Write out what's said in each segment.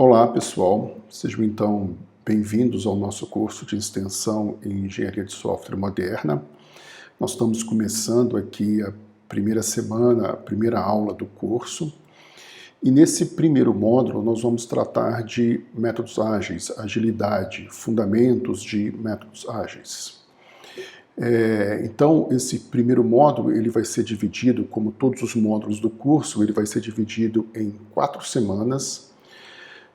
Olá pessoal, sejam então bem-vindos ao nosso curso de extensão em Engenharia de Software Moderna. Nós estamos começando aqui a primeira semana, a primeira aula do curso, e nesse primeiro módulo nós vamos tratar de métodos ágeis, agilidade, fundamentos de métodos ágeis. Então, esse primeiro módulo ele vai ser dividido, como todos os módulos do curso, ele vai ser dividido em 4 semanas.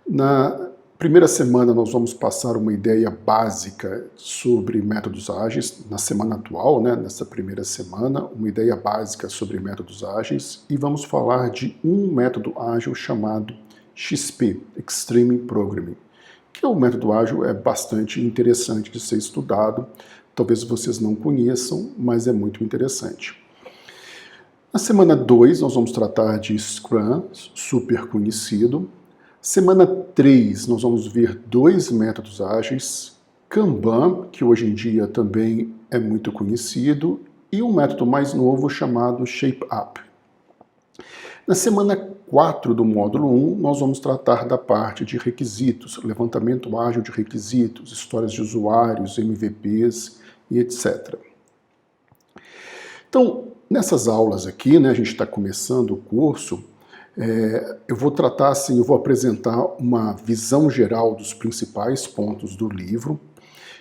Na primeira semana nós vamos passar uma ideia básica sobre métodos ágeis, na semana atual, nessa primeira semana, uma ideia básica sobre métodos ágeis, e vamos falar de um método ágil chamado XP, Extreme Programming, que é um método ágil bastante interessante de ser estudado. Talvez vocês não conheçam, mas é muito interessante. Na semana 2 nós vamos tratar de Scrum, super conhecido. Semana 3, nós vamos ver 2 métodos ágeis, Kanban, que hoje em dia também é muito conhecido, e um método mais novo chamado ShapeUp. Na semana 4 do módulo 1, nós vamos tratar da parte de requisitos, levantamento ágil de requisitos, histórias de usuários, MVPs e etc. Então, nessas aulas aqui, a gente está começando o curso. Eu vou tratar assim, eu vou apresentar uma visão geral dos principais pontos do livro.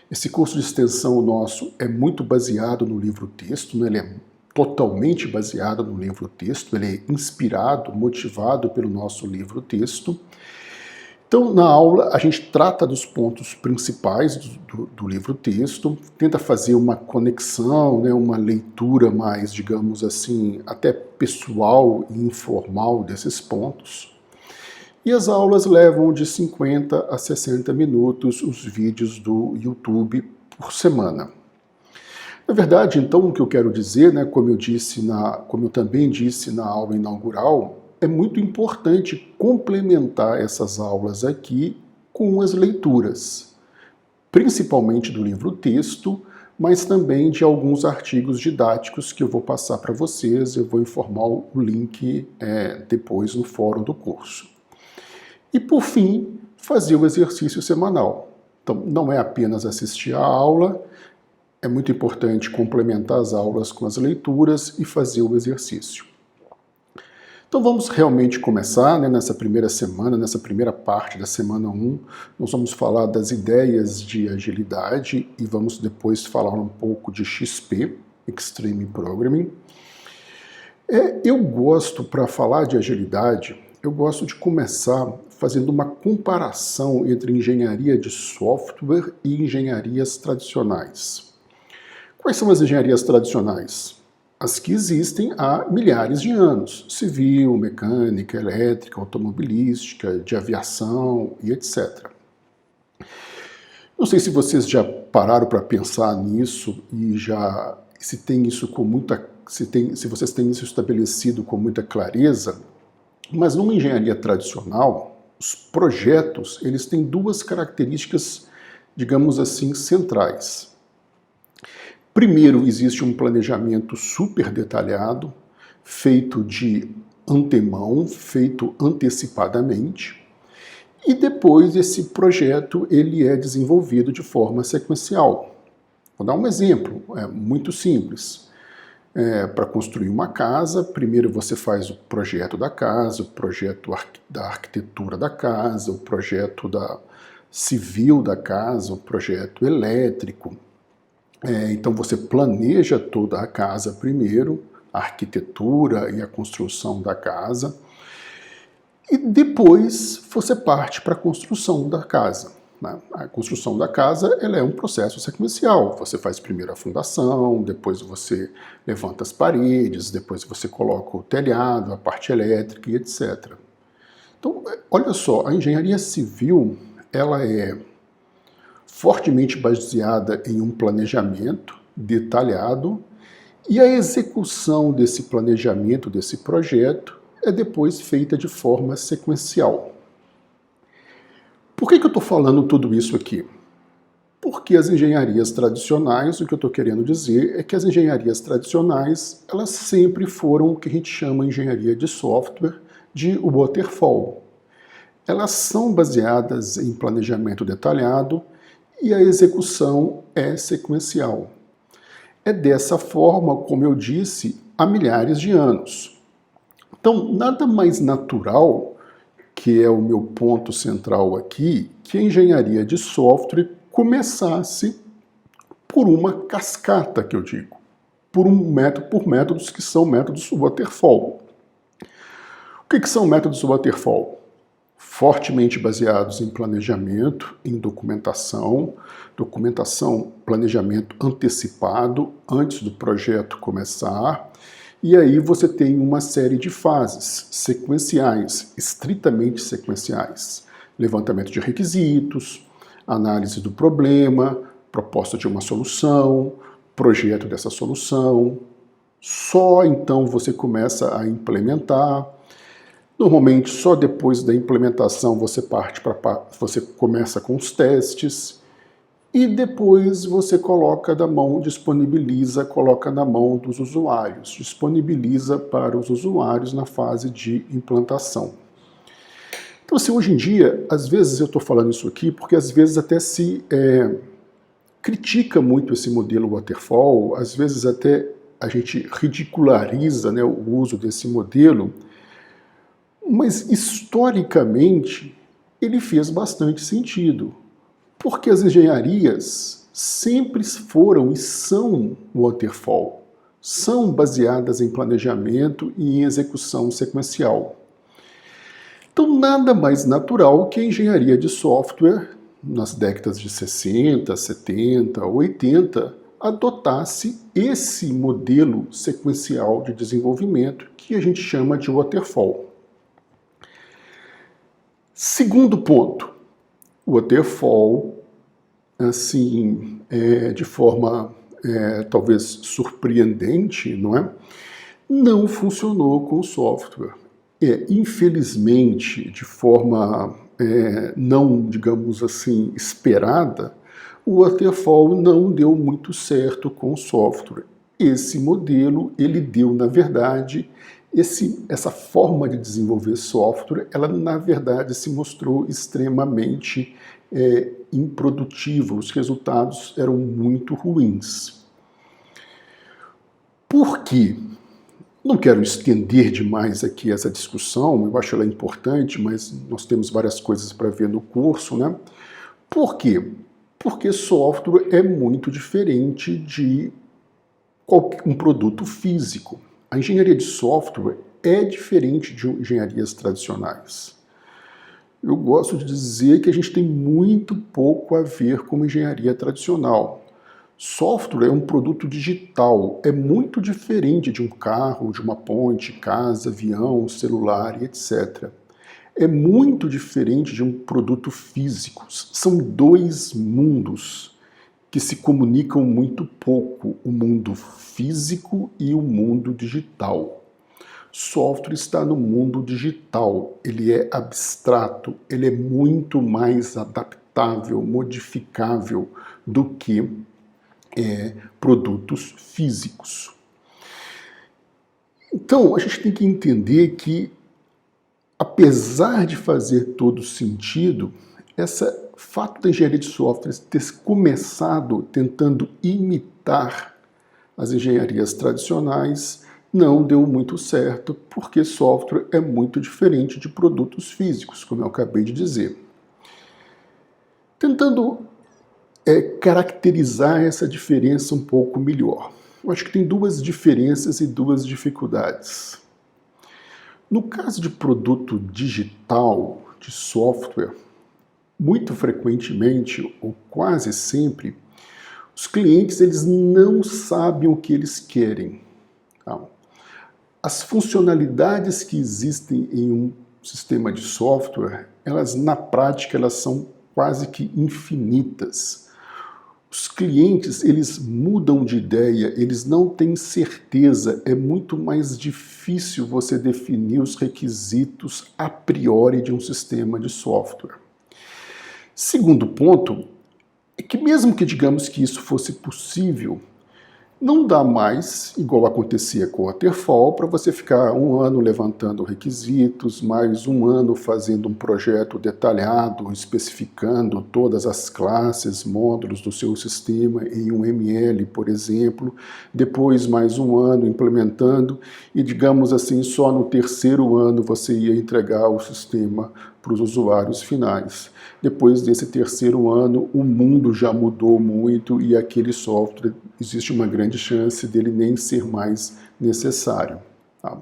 Esse curso de extensão nosso é muito baseado no livro-texto, ele é totalmente baseado no livro-texto, ele é inspirado, motivado pelo nosso livro-texto. Então, na aula, a gente trata dos pontos principais do livro-texto, tenta fazer uma conexão, uma leitura mais, digamos assim, até pessoal e informal desses pontos. E as aulas levam de 50 a 60 minutos os vídeos do YouTube por semana. Na verdade, então, o que eu quero dizer, como eu também disse na aula inaugural, é muito importante complementar essas aulas aqui com as leituras, principalmente do livro-texto, mas também de alguns artigos didáticos que eu vou passar para vocês, eu vou informar o link depois no fórum do curso. E por fim, fazer o exercício semanal. Então, não é apenas assistir a aula, é muito importante complementar as aulas com as leituras e fazer o exercício. Então vamos realmente começar, nessa primeira semana, nessa primeira parte da semana 1, nós vamos falar das ideias de agilidade e vamos depois falar um pouco de XP, Extreme Programming. Para falar de agilidade, eu gosto de começar fazendo uma comparação entre engenharia de software e engenharias tradicionais. Quais são as engenharias tradicionais? As que existem há milhares de anos, civil, mecânica, elétrica, automobilística, de aviação e etc. Não sei se vocês já pararam para pensar nisso e se vocês têm isso estabelecido com muita clareza, mas numa engenharia tradicional, os projetos eles têm 2 características, digamos assim, centrais. Primeiro, existe um planejamento super detalhado, feito de antemão, feito antecipadamente, e depois esse projeto ele é desenvolvido de forma sequencial. Vou dar um exemplo, muito simples. Para construir uma casa, primeiro você faz o projeto da casa, o projeto da arquitetura da casa, o projeto civil da casa, o projeto elétrico. Então você planeja toda a casa primeiro, a arquitetura e a construção da casa, e depois você parte para a construção da casa. A construção da casa ela é um processo sequencial. Você faz primeiro a fundação, depois você levanta as paredes, depois você coloca o telhado, a parte elétrica e etc. Então, olha só, a engenharia civil ela é fortemente baseada em um planejamento detalhado e a execução desse planejamento, desse projeto, é depois feita de forma sequencial. Por que eu estou falando tudo isso aqui? Porque as engenharias tradicionais, o que eu estou querendo dizer é que as engenharias tradicionais, elas sempre foram o que a gente chama engenharia de software de waterfall. elas são baseadas em planejamento detalhado e a execução é sequencial. É dessa forma, como eu disse, há milhares de anos. Então, nada mais natural, que é o meu ponto central aqui, que a engenharia de software começasse por uma cascata, que eu digo, por métodos que são métodos waterfall. O que são métodos waterfall? Fortemente baseados em planejamento, em documentação, planejamento antecipado antes do projeto começar, e aí você tem uma série de fases sequenciais, estritamente sequenciais. Levantamento de requisitos, análise do problema, proposta de uma solução, projeto dessa solução. Só então você começa a implementar. Normalmente, só depois da implementação você começa com os testes e depois você coloca na mão dos usuários, disponibiliza para os usuários na fase de implantação. Então, assim, hoje em dia, às vezes eu estou falando isso aqui porque às vezes até se critica muito esse modelo waterfall, às vezes até a gente ridiculariza, né, o uso desse modelo. Mas, historicamente, ele fez bastante sentido, porque as engenharias sempre foram e são waterfall, são baseadas em planejamento e em execução sequencial. Então, nada mais natural que a engenharia de software, nas décadas de 60, 70, 80, adotasse esse modelo sequencial de desenvolvimento que a gente chama de waterfall. Segundo ponto, o waterfall, assim, de forma talvez surpreendente, não funcionou com o software. Infelizmente, de forma não, digamos assim, esperada, o waterfall não deu muito certo com o software. Esse modelo, ele deu, na verdade, essa forma de desenvolver software, ela na verdade se mostrou extremamente improdutiva, os resultados eram muito ruins. Por quê? Não quero estender demais aqui essa discussão, eu acho ela importante, mas nós temos várias coisas para ver no curso, né? Por quê? Porque software é muito diferente de um produto físico. A engenharia de software é diferente de engenharias tradicionais. Eu gosto de dizer que a gente tem muito pouco a ver com engenharia tradicional. Software é um produto digital, é muito diferente de um carro, de uma ponte, casa, avião, celular e etc. É muito diferente de um produto físico. São dois mundos que se comunicam muito pouco, o mundo físico e o mundo digital. Software está no mundo digital, ele é abstrato, ele é muito mais adaptável, modificável do que produtos físicos. Então, a gente tem que entender que, apesar de fazer todo sentido, esse fato da engenharia de software ter começado tentando imitar as engenharias tradicionais não deu muito certo, porque software é muito diferente de produtos físicos, como eu acabei de dizer. Tentando caracterizar essa diferença um pouco melhor. Eu acho que tem duas diferenças e duas dificuldades. No caso de produto digital, de software, muito frequentemente, ou quase sempre, os clientes eles não sabem o que eles querem. Tá? As funcionalidades que existem em um sistema de software, elas na prática elas são quase que infinitas. Os clientes, eles mudam de ideia, eles não têm certeza, é muito mais difícil você definir os requisitos a priori de um sistema de software. Segundo ponto, é que mesmo que digamos que isso fosse possível, Não dá mais, igual acontecia com o Waterfall, para você ficar um ano levantando requisitos, mais um ano fazendo um projeto detalhado, especificando todas as classes, módulos do seu sistema em um ML, por exemplo, depois mais um ano implementando e, digamos assim, só no terceiro ano você ia entregar o sistema para os usuários finais. Depois desse terceiro ano, o mundo já mudou muito e aquele software, existe uma grande chance dele nem ser mais necessário. Tá?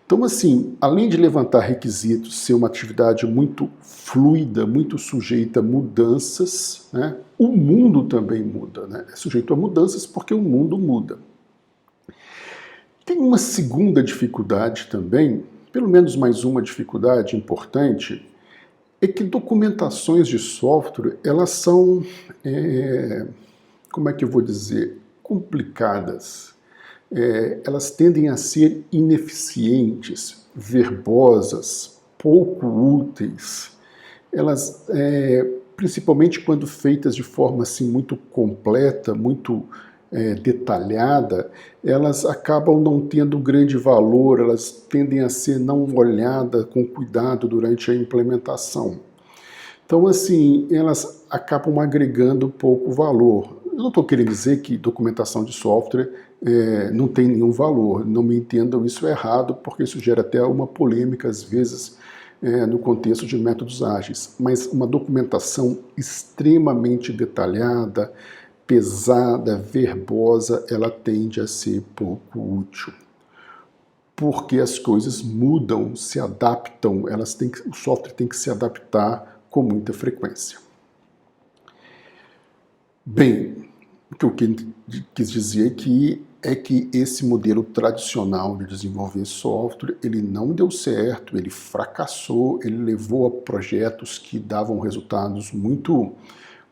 Então, assim, além de levantar requisitos, ser uma atividade muito fluida, muito sujeita a mudanças, né? O mundo também muda, né? É sujeito a mudanças porque o mundo muda. Tem uma segunda dificuldade também, pelo menos mais uma dificuldade importante, é que documentações de software, elas são, como é que eu vou dizer, complicadas. Elas tendem a ser ineficientes, verbosas, pouco úteis. Elas, principalmente quando feitas de forma assim, muito completa, muito detalhada, elas acabam não tendo grande valor, elas tendem a ser não olhadas com cuidado durante a implementação. Então, assim, elas acabam agregando pouco valor. Eu não estou querendo dizer que documentação de software não tem nenhum valor, não me entendam isso errado, porque isso gera até uma polêmica, às vezes, no contexto de métodos ágeis. Mas uma documentação extremamente detalhada, pesada, verbosa, ela tende a ser pouco útil. Porque as coisas mudam, se adaptam, o software tem que se adaptar com muita frequência. Bem, o que eu quis dizer aqui é que esse modelo tradicional de desenvolver software, ele não deu certo, ele fracassou, ele levou a projetos que davam resultados muito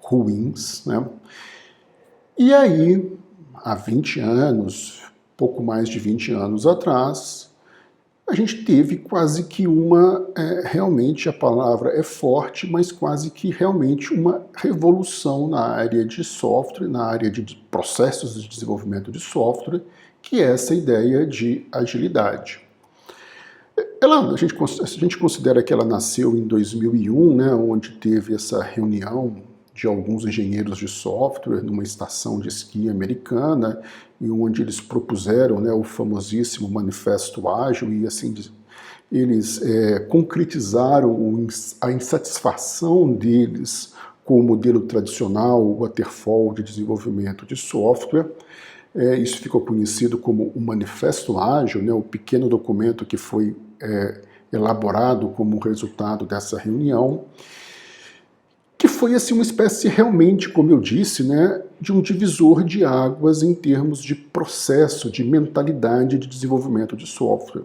ruins, né? E aí, há 20 anos, pouco mais de 20 anos atrás, a gente teve quase que realmente a palavra é forte, mas quase que realmente uma revolução na área de software, na área de processos de desenvolvimento de software, que é essa ideia de agilidade. A gente considera que ela nasceu em 2001, né, onde teve essa reunião de alguns engenheiros de software numa estação de esqui americana, e onde eles propuseram, né, o famosíssimo Manifesto Ágil, e assim eles concretizaram a insatisfação deles com o modelo tradicional, o Waterfall de desenvolvimento de software. Isso ficou conhecido como o Manifesto Ágil, né, o pequeno documento que foi elaborado como resultado dessa reunião, que foi assim, uma espécie realmente, como eu disse, né, de um divisor de águas em termos de processo, de mentalidade de desenvolvimento de software.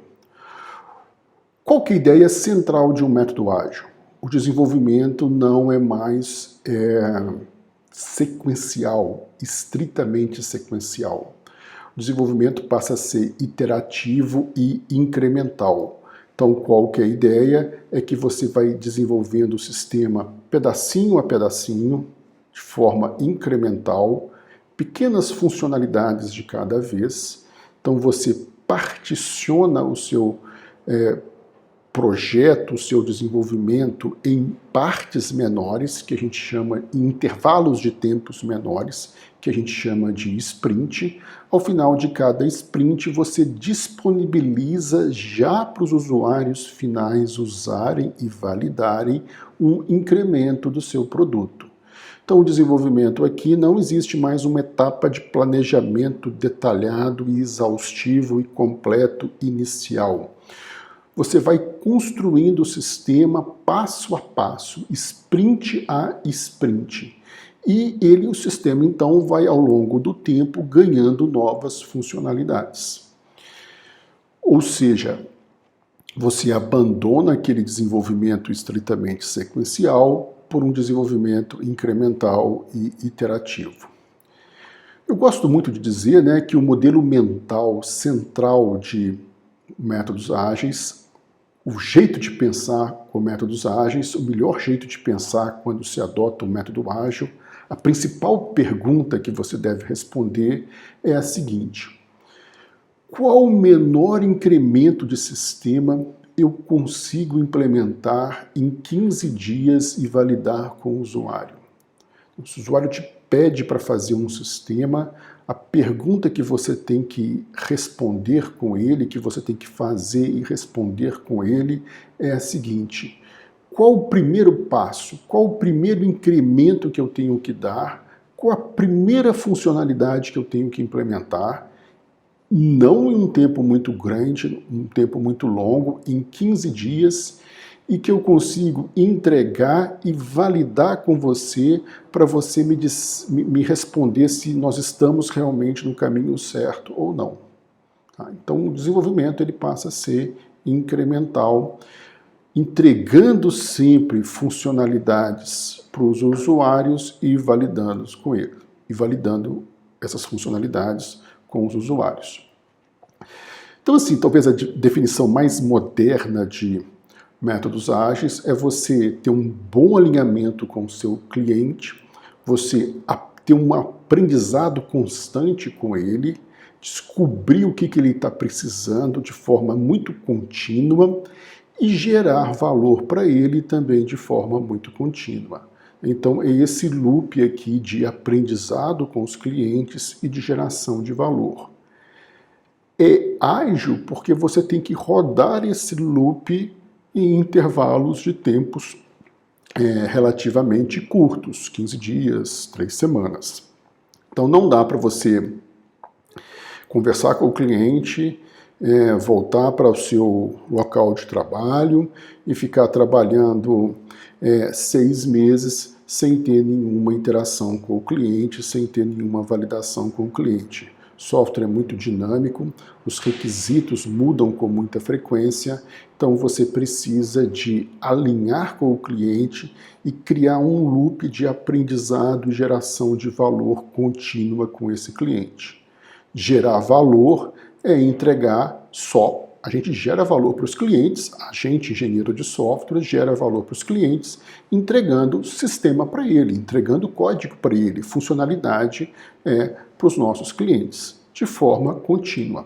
Qual que é a ideia central de um método ágil? O desenvolvimento não é mais sequencial, estritamente sequencial. O desenvolvimento passa a ser iterativo e incremental. Então, qual que é a ideia? É que você vai desenvolvendo o sistema pedacinho a pedacinho, de forma incremental, pequenas funcionalidades de cada vez. Então, você particiona o seu projeto, o seu desenvolvimento em partes menores, que a gente chama em intervalos de tempos menores, que a gente chama de sprint. Ao final de cada sprint, você disponibiliza já para os usuários finais usarem e validarem um incremento do seu produto. Então, o desenvolvimento aqui não existe mais uma etapa de planejamento detalhado e exaustivo e completo inicial. Você vai construindo o sistema passo a passo, sprint a sprint. E o sistema, então, vai, ao longo do tempo, ganhando novas funcionalidades. Ou seja, você abandona aquele desenvolvimento estritamente sequencial por um desenvolvimento incremental e iterativo. Eu gosto muito de dizer, né, que o modelo mental central de métodos ágeis, o jeito de pensar com métodos ágeis, o melhor jeito de pensar quando se adota um método ágil, A principal pergunta que você deve responder é a seguinte: qual o menor incremento de sistema eu consigo implementar em 15 dias e validar com o usuário? Se o usuário te pede para fazer um sistema, a pergunta que você tem que responder com ele, que você tem que fazer e responder com ele, é a seguinte: qual o primeiro passo? Qual o primeiro incremento que eu tenho que dar? Qual a primeira funcionalidade que eu tenho que implementar? Não em um tempo muito grande, um tempo muito longo, em 15 dias, e que eu consigo entregar e validar com você para você me responder se nós estamos realmente no caminho certo ou não. Tá? Então o desenvolvimento ele passa a ser incremental, entregando sempre funcionalidades para os usuários e validando com ele, e validando essas funcionalidades com os usuários. Então, assim, talvez a definição mais moderna de métodos ágeis é você ter um bom alinhamento com o seu cliente, você ter um aprendizado constante com ele, descobrir o que ele está precisando de forma muito contínua e gerar valor para ele também de forma muito contínua. Então, é esse loop aqui de aprendizado com os clientes e de geração de valor. É ágil porque você tem que rodar esse loop em intervalos de tempos relativamente curtos, 15 dias, 3 semanas. Então não dá para você conversar com o cliente, voltar para o seu local de trabalho e ficar trabalhando 6 meses sem ter nenhuma interação com o cliente, sem ter nenhuma validação com o cliente. O software é muito dinâmico, os requisitos mudam com muita frequência, então você precisa de alinhar com o cliente e criar um loop de aprendizado e geração de valor contínua com esse cliente. Gerar valor é entregar só. A gente gera valor para os clientes, a gente, engenheiro de software, gera valor para os clientes, entregando sistema para ele, entregando código para ele, funcionalidade para os nossos clientes, de forma contínua.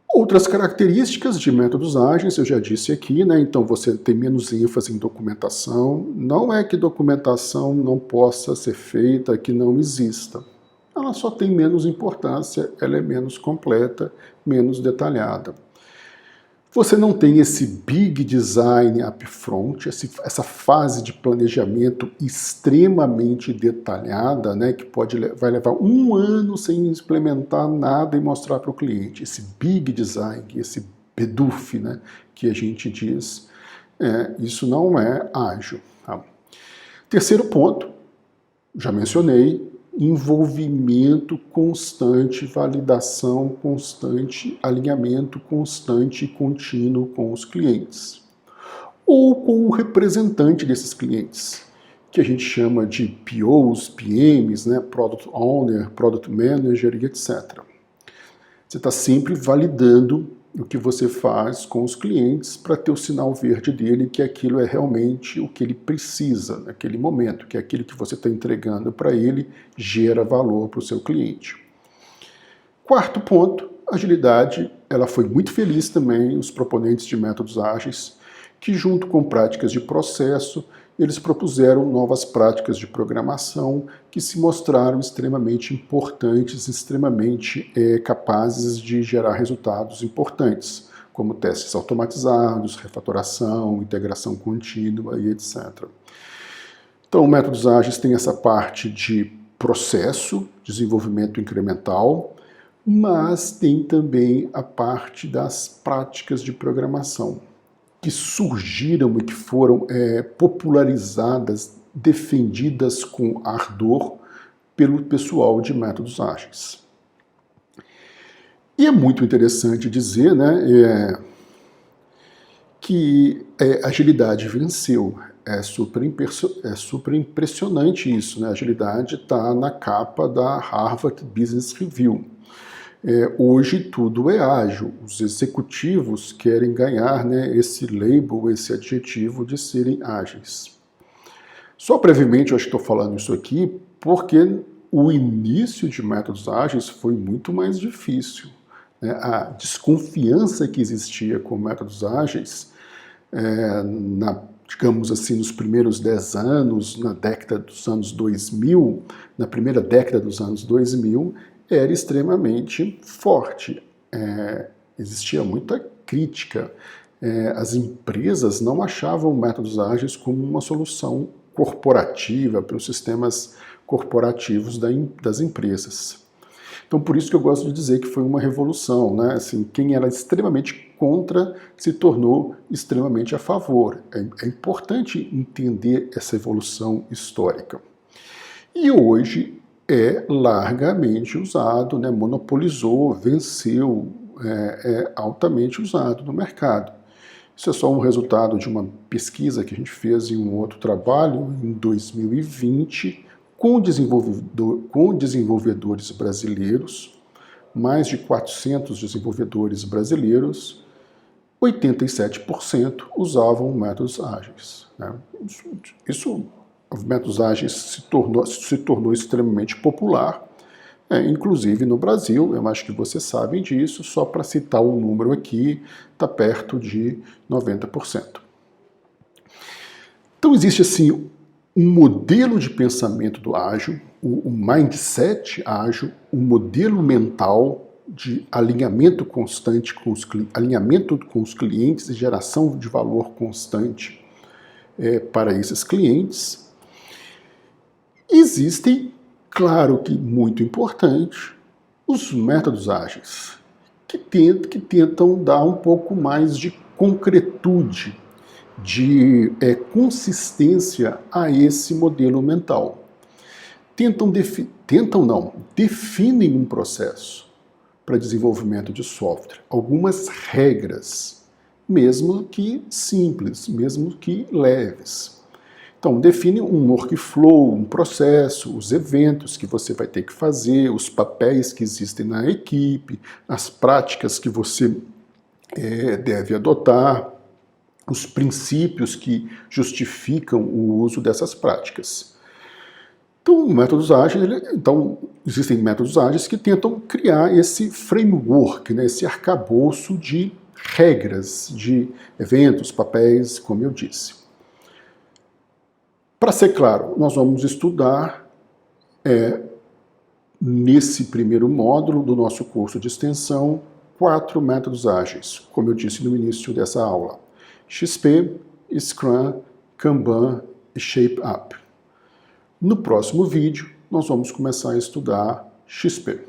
Outras características de métodos ágeis, eu já disse aqui, né? Então você tem menos ênfase em documentação. Não é que documentação não possa ser feita, que não exista. Ela só tem menos importância, ela é menos completa, menos detalhada. Você não tem esse big design upfront, essa fase de planejamento extremamente detalhada, né, que vai levar 1 ano sem implementar nada e mostrar para o cliente. Esse big design, esse BDUF, né, que a gente diz, isso não é ágil. Tá? Terceiro ponto, já mencionei, envolvimento constante, validação constante, alinhamento constante e contínuo com os clientes. Ou com o representante desses clientes, que a gente chama de POs, PMs, né, Product Owner, Product Manager e etc. Você está sempre validando o que você faz com os clientes para ter o sinal verde dele que aquilo é realmente o que ele precisa naquele momento, que aquilo que você está entregando para ele gera valor para o seu cliente. Quarto ponto, agilidade. Ela foi muito feliz também, os proponentes de métodos ágeis, que junto com práticas de processo, eles propuseram novas práticas de programação que se mostraram extremamente importantes, extremamente capazes de gerar resultados importantes, como testes automatizados, refatoração, integração contínua e etc. Então, métodos ágeis têm essa parte de processo, desenvolvimento incremental, mas tem também a parte das práticas de programação, que surgiram e que foram popularizadas, defendidas com ardor pelo pessoal de métodos ágeis. E é muito interessante dizer, né, que a agilidade venceu. É super impressionante isso, né? A agilidade está na capa da Harvard Business Review. Hoje tudo é ágil. Os executivos querem ganhar, né, esse label, esse adjetivo de serem ágeis. Só brevemente eu acho que estou falando isso aqui porque o início de métodos ágeis foi muito mais difícil, né? A desconfiança que existia com métodos ágeis, digamos assim, nos primeiros 10 anos, na década dos anos 2000, na primeira década dos anos 2000, era extremamente forte. Existia muita crítica. As empresas não achavam métodos ágeis como uma solução corporativa para os sistemas corporativos das empresas. Então, por isso que eu gosto de dizer que foi uma revolução, né? Assim, quem era extremamente contra se tornou extremamente a favor. É importante entender essa evolução histórica. E hoje é largamente usado, né? Monopolizou, venceu, é altamente usado no mercado. Isso é só um resultado de uma pesquisa que a gente fez em um outro trabalho, em 2020, com desenvolvedores brasileiros, mais de 400 desenvolvedores brasileiros, 87% usavam métodos ágeis, né? Os métodos ágeis se tornou extremamente popular, inclusive no Brasil. Eu acho que vocês sabem disso, só para citar um número aqui, está perto de 90%. Então existe assim um modelo de pensamento do ágil, o mindset ágil, um modelo mental de alinhamento constante com os clientes e geração de valor constante para esses clientes. Existem, claro que muito importante, os métodos ágeis, que tentam dar um pouco mais de concretude, de consistência a esse modelo mental. Definem um processo para desenvolvimento de software, algumas regras, mesmo que simples, mesmo que leves. Então, define um workflow, um processo, os eventos que você vai ter que fazer, os papéis que existem na equipe, as práticas que você deve adotar, os princípios que justificam o uso dessas práticas. Então, existem métodos ágeis que tentam criar esse framework, né, esse arcabouço de regras, de eventos, papéis, como eu disse. Para ser claro, nós vamos estudar nesse primeiro módulo do nosso curso de extensão 4 métodos ágeis, como eu disse no início dessa aula: XP, Scrum, Kanban e Shape Up. No próximo vídeo, nós vamos começar a estudar XP.